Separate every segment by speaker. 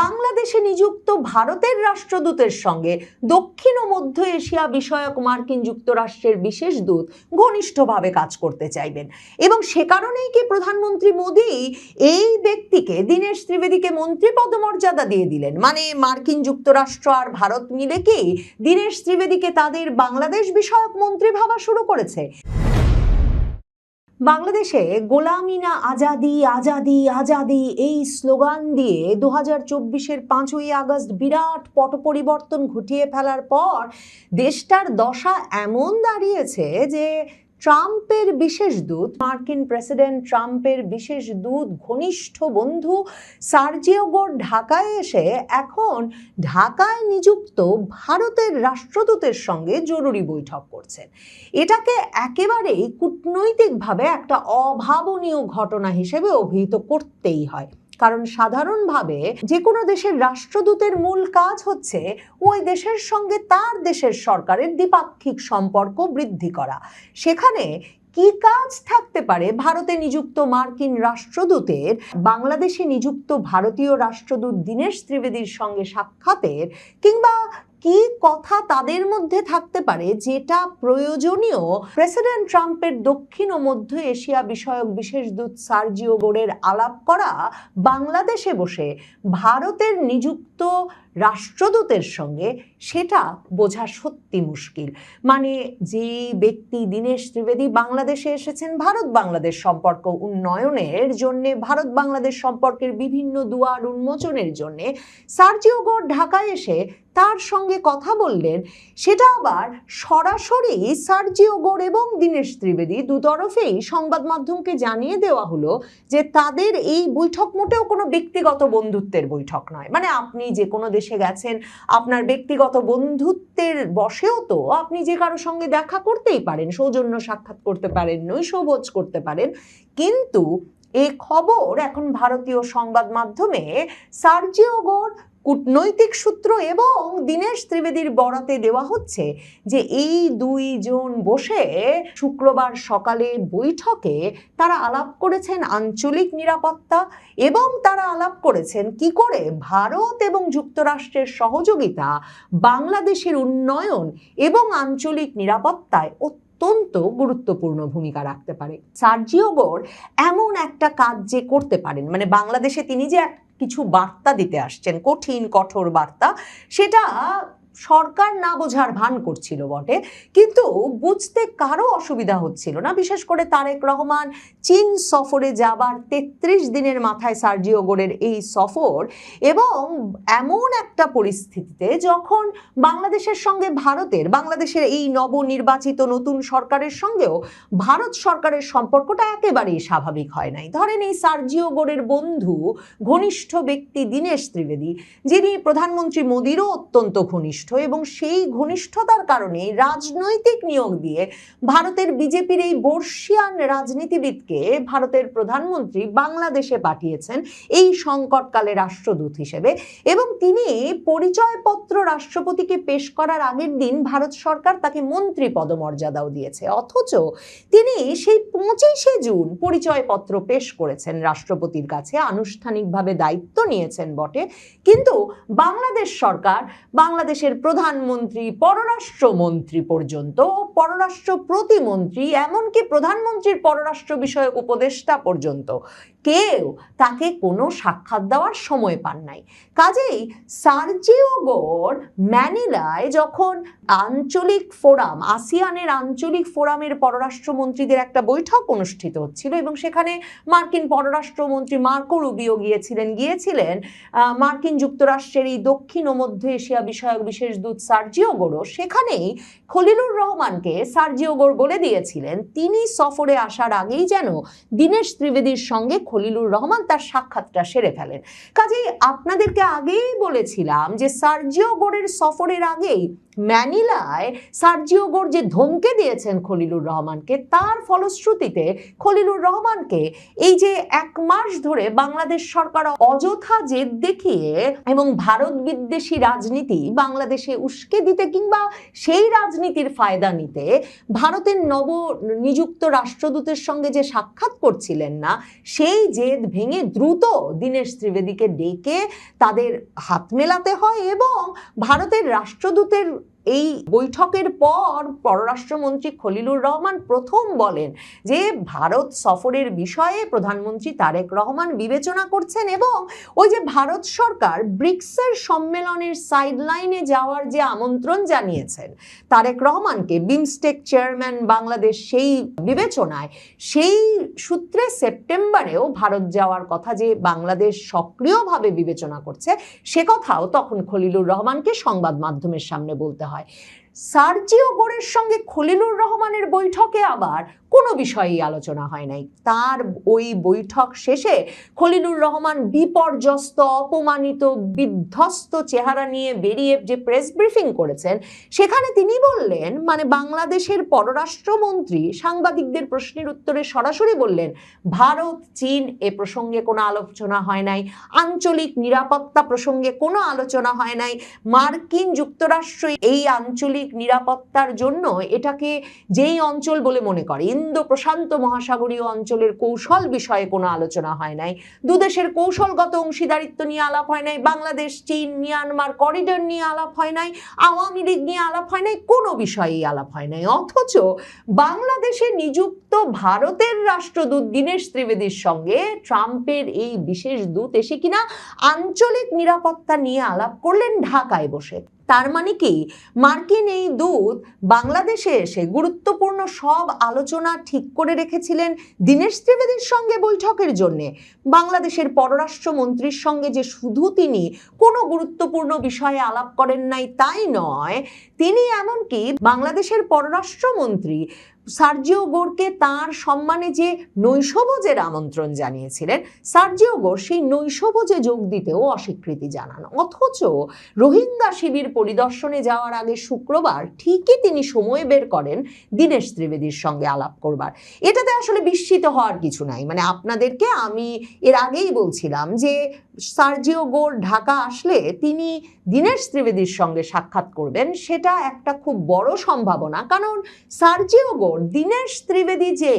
Speaker 1: বাংলাদেশে নিযুক্ত ভারতের রাষ্ট্রদূতের সঙ্গে দক্ষিণ ও মধ্য এশিয়া বিষয়ক মার্কিন যুক্তরাষ্ট্রের বিশেষ দূত ঘনিষ্ঠভাবে কাজ করতে চাইবেন এবং সে কারণেই কি প্রধানমন্ত্রী মোদী এই ব্যক্তিকে দীনেশ ত্রিবেদীকে মন্ত্রী পদমর্যাদা দিয়ে দিলেন? মানে মার্কিন যুক্তরাষ্ট্র আর ভারত মিলে কি দীনেশ ত্রিবেদীকে তাদের বাংলাদেশ বিষয়ক মন্ত্রী ভাবা শুরু করেছে? বাংলাদেশে গোলামি না আজাদি, আজাদি, আজাদি এই স্লোগান দিয়ে 2024-এর 5ই আগস্ট বিরাট পট পরিবর্তন ঘটিয়ে ফেলার পর দেশটার দশা এমন দাঁড়িয়েছে যে ট্রাম্পের বিশেষ দূত, মার্কিন প্রেসিডেন্ট ট্রাম্পের বিশেষ দূত ঘনিষ্ঠ বন্ধু সার্জিও গোর ঢাকায় এসে এখন ঢাকায় নিযুক্ত ভারতের রাষ্ট্রদূতের সঙ্গে জরুরি বৈঠক করছেন। এটাকে একেবারেই কূটনৈতিকভাবে একটা অভাবনীয় ঘটনা হিসেবে অভিহিত করতেই হয়, কারণ সাধারণভাবে যে কোনো দেশের রাষ্ট্রদূতের মূল কাজ হচ্ছে ওই দেশের সঙ্গে তার দেশের সরকারের দ্বিপাক্ষিক সম্পর্ক বৃদ্ধি করা। সেখানে কি কাজ থাকতে পারে ভারতে নিযুক্ত মার্কিন রাষ্ট্রদূতের বাংলাদেশে নিযুক্ত ভারতীয় রাষ্ট্রদূত দীনেশ ত্রিবেদীর সঙ্গে সাক্ষাতের, কিংবা কি কথা তাদের মধ্যে থাকতে পারে যেটা প্রয়োজনীয় প্রেসিডেন্ট ট্রাম্পের দক্ষিণ ও মধ্য এশিয়া বিষয়ক বিশেষ দূত সার্জিও গোরের আলাপ করা বাংলাদেশে বসে ভারতের নিযুক্ত রাষ্ট্রদূতের সঙ্গে, সেটা বোঝা সত্যি মুশকিল। মানে যে ব্যক্তি দীনেশ ত্রিবেদী বাংলাদেশে এসেছেন ভারত বাংলাদেশ সম্পর্ক উন্নয়নের জন্য, ভারত বাংলাদেশ সম্পর্কের বিভিন্ন দুয়ার উন্মোচনের জন্য সার্জিও গোর ঢাকায় এসে তার সঙ্গে কথা বললেন, সেটা আবার সরাসরি সার্জিও গোর এবং দীনেশ ত্রিবেদী দুতরফেই সংবাদ মাধ্যমকে জানিয়ে দেওয়া হলো যে তাদের এই বৈঠক মোটেও কোনো ব্যক্তিগত বন্ধুত্বের বৈঠক নয়। মানে আপনি যে কোনো দেশে গেছেন, আপনার ব্যক্তিগত বন্ধুত্বের বশেও তো আপনি যে কারো সঙ্গে দেখা করতেই পারেন, সৌজন্য সাক্ষাৎ করতে পারেন, নৈশভোজ করতে পারেন, কিন্তু এই খবর এখন ভারতীয় সংবাদ মাধ্যমে সার্জিও গোর, কূটনৈতিক সূত্র এবং দীনেশ ত্রিবেদীর বরাতে দেওয়া হচ্ছে যে এই দুইজন বসে শুক্রবার সকালে বৈঠকে তারা আলাপ করেছেন আঞ্চলিক নিরাপত্তা এবং তারা আলাপ করেছেন কি করে ভারত এবং যুক্তরাষ্ট্রের সহযোগিতা বাংলাদেশের উন্নয়ন এবং আঞ্চলিক নিরাপত্তায় অত্যন্ত গুরুত্বপূর্ণ ভূমিকা রাখতে পারে। সার্জিও গোর এমন একটা কাজ যে করতে পারেন, মানে বাংলাদেশে তিনি যে কিছু বার্তা দিতে আসছেন, কঠিন কঠোর বার্তা, সেটা সরকার না বোঝার ভান করছিল বটে, কিন্তু বুঝতে কারো অসুবিধা হচ্ছিল না। বিশেষ করে তারেক রহমান চীন সফরে যাবার 33 দিনের মাথায় সার্জিও গোরের এই সফর, এবং এমন একটা পরিস্থিতিতে যখন বাংলাদেশের সঙ্গে বাংলাদেশের এই নবনির্বাচিত নতুন সরকারের সঙ্গেও ভারত সরকারের সম্পর্কটা একেবারেই স্বাভাবিক হয় নাই। ধরেন এই সার্জিও গোরের বন্ধু ঘনিষ্ঠ ব্যক্তি দীনেশ ত্রিবেদী, যিনি প্রধানমন্ত্রী মোদীরও অত্যন্ত ঘনিষ্ঠ, এবং সেই ঘনিষ্ঠতার কারণে রাজনৈতিক নিয়োগ দিয়ে ভারতের বিজেপির এই বর্ষিয়ান রাজনীতিবিদকে ভারতের প্রধানমন্ত্রী বাংলাদেশে পাঠিয়েছেন এই সংকটকালে রাষ্ট্রদূত হিসেবে, এবং তিনি পরিচয়পত্র রাষ্ট্রপতিকে পেশ করার আগের দিন ভারত সরকার তাকে মন্ত্রী পদমর্যাদাও দিয়েছে। অথচ তিনি সেই 25শে জুন পরিচয়পত্র পেশ করেছেন রাষ্ট্রপতির কাছে, আনুষ্ঠানিকভাবে দায়িত্ব নিয়েছেন বটে, কিন্তু বাংলাদেশ সরকার, বাংলাদেশের প্রধানমন্ত্রী, পররাষ্ট্রমন্ত্রী পর্যন্ত, পররাষ্ট্র প্রতিমন্ত্রী, এমনকি প্রধানমন্ত্রীর পররাষ্ট্র বিষয়ক উপদেষ্টা পর্যন্ত কেউ তাকে কোনো সাক্ষাৎ দেওয়ার সময় পান নাই। কাজেই সার্জিও গোর ম্যানিলায় যখন আঞ্চলিক ফোরাম, আসিয়ানের আঞ্চলিক ফোরামের পররাষ্ট্রমন্ত্রীদের একটা বৈঠক অনুষ্ঠিত হচ্ছিল, এবং সেখানে মার্কিন পররাষ্ট্রমন্ত্রী মার্কো রুবিও গিয়েছিলেন মার্কিন যুক্তরাষ্ট্রের এই দক্ষিণ ও মধ্য এশিয়া বিষয়ক বিশেষ দূত সার্জিও গোরও সেখানেই খলিলুর রহমানকে সার্জিও গোর বলে দিয়েছিলেন তিনি সফরে আসার আগেই যেন দীনেশ ত্রিবেদীর সঙ্গে খলিলুর রহমান তার সাক্ষাৎটা সেরে ফেলেন। কাজেই আপনাদেরকে আগেই বলেছিলাম যে সার্জিও গোরের সফরের আগেই ম্যানিলায় সার্জিও গোর যে ধমকে দিয়েছেন খলিলুর রহমানকে, তার ফলশ্রুতিতে খলিলুর রহমানকে এই যে 1 মাস ধরে বাংলাদেশ সরকার অযথা জেদ দেখিয়ে এবং ভারত বিদ্বেষী রাজনীতি বাংলাদেশে উস্কে দিতে কিংবা সেই রাজনীতির ফায়দা নিতে ভারতের নব নিযুক্ত রাষ্ট্রদূতের সঙ্গে যে সাক্ষাৎ করছিলেন না, সেই সেই জেদ ভেঙে দ্রুত দীনেশ ত্রিবেদীকে ডেকে তাদের হাত মেলাতে হয় এবং ভারতের রাষ্ট্রদূতের এই বৈঠকের পর পররাষ্ট্রমন্ত্রী খলিলুর রহমান প্রথম বলেন যে ভারত সফরের বিষয়ে প্রধানমন্ত্রী তারেক রহমান বিবেচনা করছেন এবং ওই যে ভারত সরকার ব্রিক্সের সম্মেলনের সাইডলাইনে যাওয়ার যে আমন্ত্রণ জানিয়েছেন তারেক রহমানকে, বিমস্টেক চেয়ারম্যান বাংলাদেশ, সেই বিবেচনায় সেই সূত্রে সেপ্টেম্বরেও ভারত যাওয়ার কথা যে বাংলাদেশ সক্রিয়ভাবে বিবেচনা করছে সে কথাও তখন খলিলুর রহমানকে সংবাদ মাধ্যমের সামনে বলতে হয়। সার্জিও গোরের সঙ্গে খলিলুর রহমানের বৈঠকে আবার কোনো বিষয়েই আলোচনা হয় নাই। তার ওই বৈঠক শেষে খলিলুর রহমান বিপর্যস্ত, অপমানিত, বিধ্বস্ত চেহারা নিয়ে বেরিয়ে যে প্রেস ব্রিফিং করেছেন সেখানে তিনি বললেন, মানে বাংলাদেশের পররাষ্ট্রমন্ত্রী সাংবাদিকদের প্রশ্নের উত্তরে সরাসরি বললেন, ভারত চীন এ প্রসঙ্গে কোনো আলোচনা হয় নাই, আঞ্চলিক নিরাপত্তা প্রসঙ্গে কোনো আলোচনা হয় নাই, মার্কিন যুক্তরাষ্ট্র এই আঞ্চলিক নিরাপত্তার জন্য এটাকে যেই অঞ্চল বলে মনে করে, ইন্দো প্রশান্ত মহাসাগরীয় অঞ্চলের কৌশল বিষয়ে কোনো আলোচনা হয় নাই, দুদেশের কৌশলগত অংশীদারিত্ব নিয়ে আলাপ হয় নাই, বাংলাদেশ চীন মিয়ানমার করিডোর নিয়ে আলাপ হয় নাই, আওয়ামী লীগ নিয়ে আলাপ হয় নাই, কোনো বিষয়েই আলাপ হয় নাই। অথচ বাংলাদেশে নিযুক্ত ভারতের রাষ্ট্রদূত দীনেশ ত্রিবেদীর সঙ্গে ট্রাম্পের এই বিশেষ দূত এসে কিনা আঞ্চলিক নিরাপত্তা নিয়ে আলাপ করলেন ঢাকায় বসে। তার মানে কি মার্কিন এই দূত বাংলাদেশে এসে গুরুত্বপূর্ণ সব আলোচনা ঠিক করে রেখেছিলেন দীনেশ ত্রিবেদীর সঙ্গে বৈঠকের জন্য। বাংলাদেশের পররাষ্ট্রমন্ত্রীর সঙ্গে যে শুধু তিনি কোনো গুরুত্বপূর্ণ বিষয়ে আলাপ করেন নাই তাই নয়, তিনি এমনকি বাংলাদেশের পররাষ্ট্রমন্ত্রী সার্জিও গোরকে তার সম্মানে যে নৈশভোজের আমন্ত্রণ জানিয়েছিলেন, সার্জিও গোর সেই নৈশভোজে যোগ দিতেও অস্বীকৃতি জানান। অথচ রোহিঙ্গা শিবির পরিদর্শনে যাওয়ার আগে শুক্রবার ঠিকই তিনি সময় বের করেন দীনেশ ত্রিবেদীর সঙ্গে আলাপ করবার। এটাতে আসলে বিস্মিত হওয়ার কিছু নাই। মানে আপনাদেরকে আমি এর আগেই বলছিলাম যে সার্জিও গোর ঢাকা আসলে তিনি দীনেশ ত্রিবেদীর সঙ্গে সাক্ষাৎ করবেন, সেটা একটা খুব বড় সম্ভাবনা। কারণ সার্জিও গোর দীনেশ ত্রিবেদী যে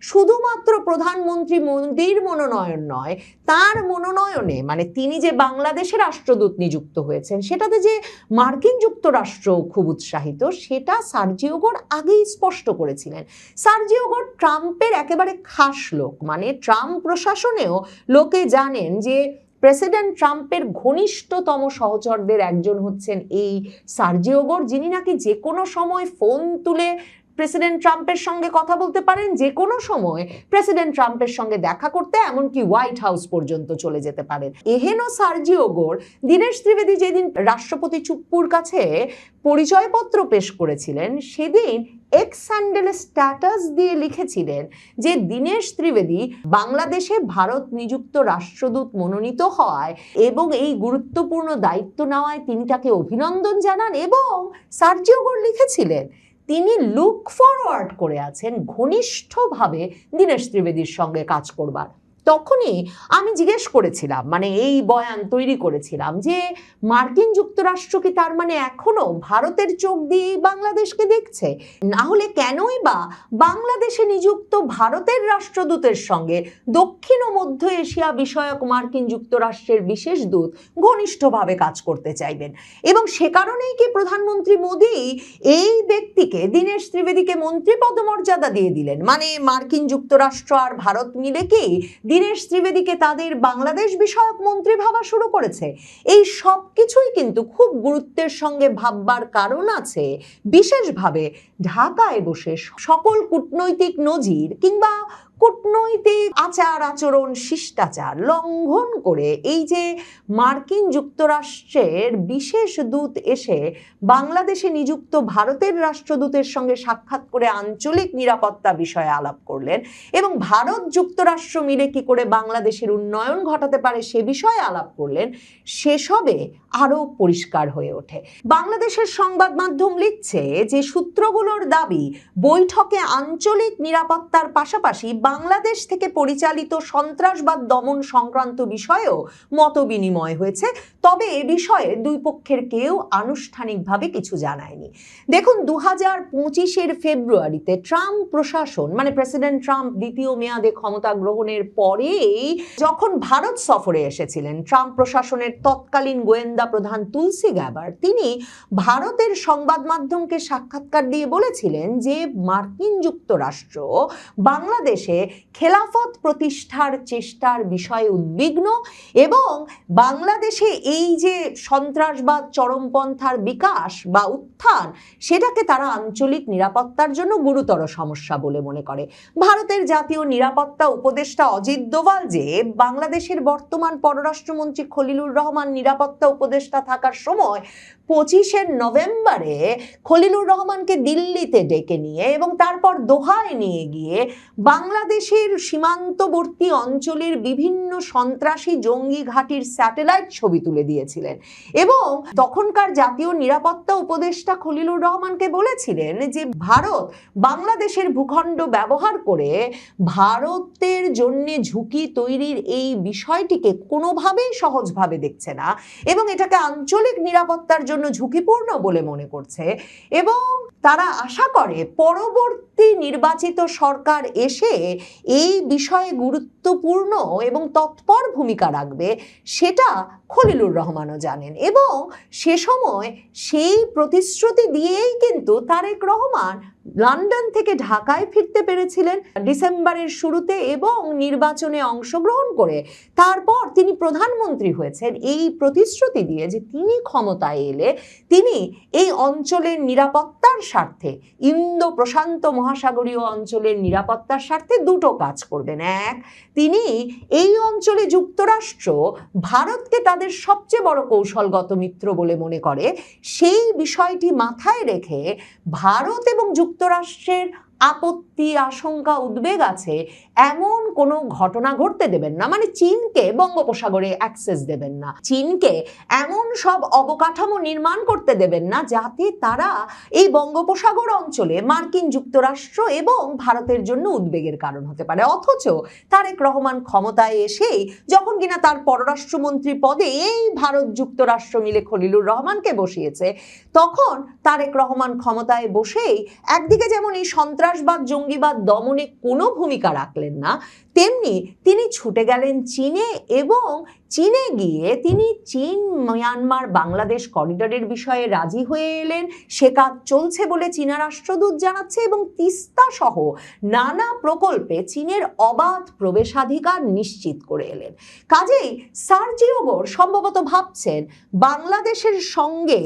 Speaker 1: শুধুমাত্র প্রধানমন্ত্রী মোদীর মনোনয়ন নয়, তার মনোনয়নে মানে তিনি যে বাংলাদেশের রাষ্ট্রদূত নিযুক্ত হয়েছেন সেটাতে যে মার্কিন যুক্তরাষ্ট্র খুব উৎসাহিত, সেটা সার্জিও গোর আগেই স্পষ্ট করেছিলেন। সার্জিও গোর ট্রাম্পের একেবারে খাস লোক, মানে ট্রাম্প প্রশাসনেও লোকে জানেন যে প্রেসিডেন্ট ট্রাম্পের ঘনিষ্ঠতম সহচরদের একজন হচ্ছেন এই সার্জিও গোর, যিনি নাকি যে কোনো সময় ফোন তুলে প্রেসিডেন্ট ট্রাম্পের সঙ্গে কথা বলতে পারেন, যে কোনো সময় প্রেসিডেন্ট ট্রাম্পের সঙ্গে দেখা করতে এমনকি হোয়াইট হাউস পর্যন্ত চলে যেতে পারেন। এহেন সার্জিও গোর দীনেশ ত্রিবেদী যেদিন রাষ্ট্রপতি চুপ্পুর কাছে পরিচয়পত্র পেশ করেছিলেন সেদিন এক্স হ্যান্ডেলে স্ট্যাটাস দিয়ে লিখেছিলেন যে দীনেশ ত্রিবেদী বাংলাদেশে ভারত নিযুক্ত রাষ্ট্রদূত মনোনীত হওয়ায় এবং এই গুরুত্বপূর্ণ দায়িত্ব নেওয়ায় তিনি তাকে অভিনন্দন জানান, এবং সার্জিও গোর লিখেছিলেন তিনি লুক ফরওয়ার্ড করে আছেন ঘনিষ্ঠভাবে দীনেশ ত্রিবেদীর সঙ্গে কাজ করবার। তখনই আমি জিজ্ঞেস করেছিলাম, মানে এই বয়ান তৈরি করেছিলাম যে মার্কিন যুক্তরাষ্ট্র কি তার মানে এখনো ভারতের চোখ দিয়ে বাংলাদেশকে দেখছে? না হলে কেনই বা বাংলাদেশে নিযুক্ত ভারতের রাষ্ট্রদূতের সঙ্গে দক্ষিণ ও মধ্য এশিয়া বিষয়ক মার্কিন যুক্তরাষ্ট্রের বিশেষ দূত ঘনিষ্ঠভাবে কাজ করতে চাইবেন? এবং সে কারণেই কি প্রধানমন্ত্রী মোদী এই ব্যক্তিকে দীনেশ ত্রিবেদীকে মন্ত্রী পদমর্যাদা দিয়ে দিলেন? মানে মার্কিন যুক্তরাষ্ট্র আর ভারত মিলে কি দীনেশ ত্রিবেদীকে তাদের বাংলাদেশ বিষয়ক মন্ত্রী ভাবা শুরু করেছে? এই সব কিছুই কিন্তু খুব গুরুত্বের সঙ্গে ভাববার কারণ আছে। বিশেষভাবে ঢাকায় বসে সকল কূটনৈতিক নজির কিংবা কূটনৈতিক আচার আচরণ শিষ্টাচার লঙ্ঘন করে এই যে মার্কিন যুক্তরাষ্ট্রের বিশেষ দূত এসে বাংলাদেশে নিযুক্ত ভারতের রাষ্ট্রদূতের সঙ্গে সাক্ষাৎ করে আঞ্চলিক নিরাপত্তা বিষয়ে আলাপ করলেন এবং ভারত যুক্তরাষ্ট্র মিলে কি করে বাংলাদেশের উন্নয়ন ঘটাতে পারে সে বিষয়ে আলাপ করলেন, সেসবে আরো পরিষ্কার হয়ে ওঠে। বাংলাদেশের সংবাদ মাধ্যম লিখছে যে সূত্রগুলোর দাবি বৈঠকে আঞ্চলিক নিরাপত্তার পাশাপাশি বাংলাদেশ থেকে পরিচালিত সন্ত্রাসবাদ দমন সংক্রান্ত বিষয়েও মতবিনিময় হয়েছে। তবে এ বিষয়ে দুই পক্ষের কেউ আনুষ্ঠানিকভাবে কিছু জানায়নি। দেখুন, 2025-এর ফেব্রুয়ারিতে ট্রাম্প প্রশাসন মানে প্রেসিডেন্ট ট্রাম্প দ্বিতীয় মেয়াদে ক্ষমতা গ্রহণের পরেই যখন ভারত সফরে এসেছিলেন, ট্রাম্প প্রশাসনের তৎকালীন গোয়েন্দা প্রধান তুলসী গ্যাবার্ড তিনি ভারতের সংবাদ মাধ্যমকে সাক্ষাৎকার দিয়ে বলেছিলেন যে মার্কিন যুক্তরাষ্ট্র বাংলাদেশে খেলাফত প্রতিষ্ঠার চেষ্টার বিষয়ে উদ্বিগ্ন এবং বাংলাদেশে এই যে সন্ত্রাসবাদ চরমপন্থার বিকাশ বা উত্থান সেটাকে তারা আঞ্চলিক নিরাপত্তার জন্য গুরুতর সমস্যা বলে মনে করে। ভারতের জাতীয় নিরাপত্তা উপদেষ্টা অজিত দোভাল যে বাংলাদেশের বর্তমান পররাষ্ট্রমন্ত্রী খলিলুর রহমান নিরাপত্তা উপদেষ্টা থাকার সময় 25শে নভেম্বরে খলিলুর রহমানকে দিল্লিতে ডেকে নিয়ে এবং তারপর দোহায় নিয়ে গিয়ে বাংলাদেশের সীমান্তবর্তী অঞ্চলের বিভিন্ন সন্ত্রাসী জঙ্গি ঘাঁটির স্যাটেলাইট ছবি তুলে দিয়েছিলেন এবং তখনকার জাতীয় নিরাপত্তা উপদেষ্টা খলিলুর রহমানকে বলেছিলেন যে ভারত বাংলাদেশের ভূখণ্ড ব্যবহার করে ভারতের জন্য ঝুঁকি তৈরির এই বিষয়টিকে কোনোভাবেই সহজভাবে দেখছে না এবং এটাকে আঞ্চলিক নিরাপত্তার জন্য ঝুঁকিপূর্ণ বলে মনে করছে এবং তারা আশা করে পরবর্তী নির্বাচিত সরকার এসে এই বিষয়ে গুরুত্বপূর্ণ এবং তৎপর ভূমিকা রাখবে সেটা খলিলুর রহমানও জানেন এবং সে সময় সেই প্রতিশ্রুতি দিয়েই কিন্তু তারেক রহমান লন্ডন থেকে ঢাকায় ফিরতে পেরেছিলেন ডিসেম্বরের শুরুতে এবং নির্বাচনে অংশগ্রহণ করে তারপর তিনি প্রধানমন্ত্রী হয়েছেন এই প্রতিশ্রুতি দিয়ে যে তিনি ক্ষমতায় এলে তিনি এই অঞ্চলের নিরাপত্তার স্বার্থে ইন্দো প্রশান্ত মহাসাগরীয় অঞ্চলের নিরাপত্তার স্বার্থে দুটো কাজ করবেন। এক, তিনি এই অঞ্চলে যুক্তরাষ্ট্র ভারতকে তাদের সবচেয়ে বড় কৌশলগত মিত্র বলে মনে করে সেই বিষয়টি মাথায় রেখে ভারত এবং যুক্তরাষ্ট্রের আপত্তি আশঙ্কা উদ্বেগ আছে এমন কোনো ঘটনা ঘটতে দেবেন না, মানে চীনকে বঙ্গোপসাগরে অ্যাক্সেস দেবেন না, চীনকে এমন সব অবকাঠামো নির্মাণ করতে দেবেন না যাতে তারা এই বঙ্গোপসাগর অঞ্চলে মার্কিন যুক্তরাষ্ট্র এবং ভারতের জন্য উদ্বেগের কারণ হতে পারে। অথচ তারেক রহমান ক্ষমতায় এসেই যখন কিনা তার পররাষ্ট্রমন্ত্রী পদে এই ভারত যুক্তরাষ্ট্র মিলে খলিলুর রহমানকে বসিয়েছে তখন তারেক রহমান ক্ষমতায় বসেই একদিকে যেমন এই সন্ত্রাসবাদ জঙ্গিবাদ দমনে কোনো ভূমিকা রাখলেন না, তেমনি তিনি ছুটে গেলেন চীনে এবং চীনে গিয়ে তিনি চীন মিয়ানমার বাংলাদেশ করিডোরের বিষয়ে রাজি হয়ে এলেন। সে কাজ চলছে বলে চীনা রাষ্ট্রদূত জানাচ্ছে এবং তিস্তা সহ নানা প্রকল্পে চীনের অবাধ প্রবেশাধিকার নিশ্চিত করে এলেন। কাজেই সার্জিও গোর সম্ভবত ভাবছেন বাংলাদেশের সঙ্গে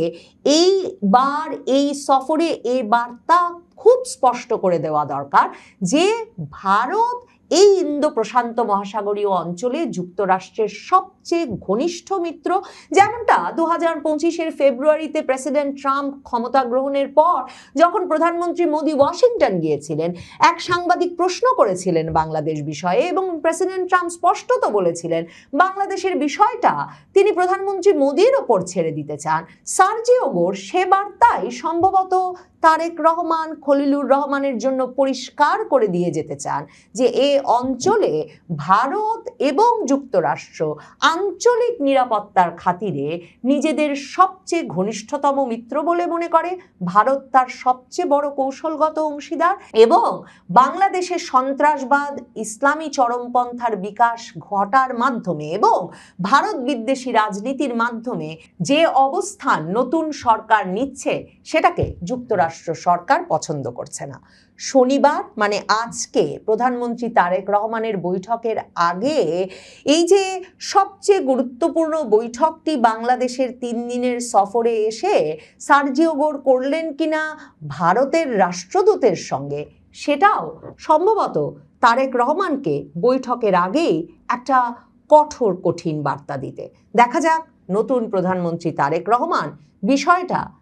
Speaker 1: এইবার এই সফরে এই বার্তা খুব স্পষ্ট করে দেওয়া দরকার যে ভারত এই ইন্দো প্রশান্ত মহাসাগরীয় অঞ্চলে যুক্তরাষ্ট্রের সবচেয়ে ঘনিষ্ঠ মিত্র। যেমনটা 2025-এর ফেব্রুয়ারিতে প্রেসিডেন্ট ট্রাম্প ক্ষমতা গ্রহণের পর যখন প্রধানমন্ত্রী মোদি ওয়াশিংটন গিয়েছিলেন এক সাংবাদিক প্রশ্ন করেছিলেন বাংলাদেশ বিষয়ে এবং প্রেসিডেন্ট ট্রাম্প স্পষ্টত বলেছিলেন বাংলাদেশের বিষয়টা তিনি প্রধানমন্ত্রী মোদির ওপর ছেড়ে দিতে চান। সার্জিও গোর সে বার্তায় সম্ভবত তারেক রহমান খলিলুর রহমানের জন্য পরিষ্কার করে দিয়ে যেতে চান যে এ অঞ্চলে ভারত এবং যুক্তরাষ্ট্র আঞ্চলিক নিরাপত্তার খাতিরে নিজেদের সবচেয়ে ঘনিষ্ঠতম মিত্র বলে মনে করে, ভারত তার সবচেয়ে বড় কৌশলগত অংশীদার এবং বাংলাদেশে সন্ত্রাসবাদ ইসলামী চরমপন্থার বিকাশ ঘটার মাধ্যমে এবং ভারত বিদ্বেষী রাজনীতির মাধ্যমে যে অবস্থান নতুন সরকার নিচ্ছে সেটাকে যুক্তরাষ্ট্র সরকার পছন্দ করছে না। শনিবার মানে আজকে প্রধানমন্ত্রী তারেক রহমানের বৈঠকের আগে এই যে সবচেয়ে গুরুত্বপূর্ণ বৈঠকটি বাংলাদেশের 3 দিনের সফরে এসে সার্জিও গোর করলেন কিনা ভারতের রাষ্ট্রদূতের সঙ্গে সেটাও সম্ভবত তারেক রহমানকে বৈঠকের আগেই একটা কঠিন বার্তা দিতে। দেখা যাক নতুন প্রধানমন্ত্রী তারেক রহমান বিষয়টা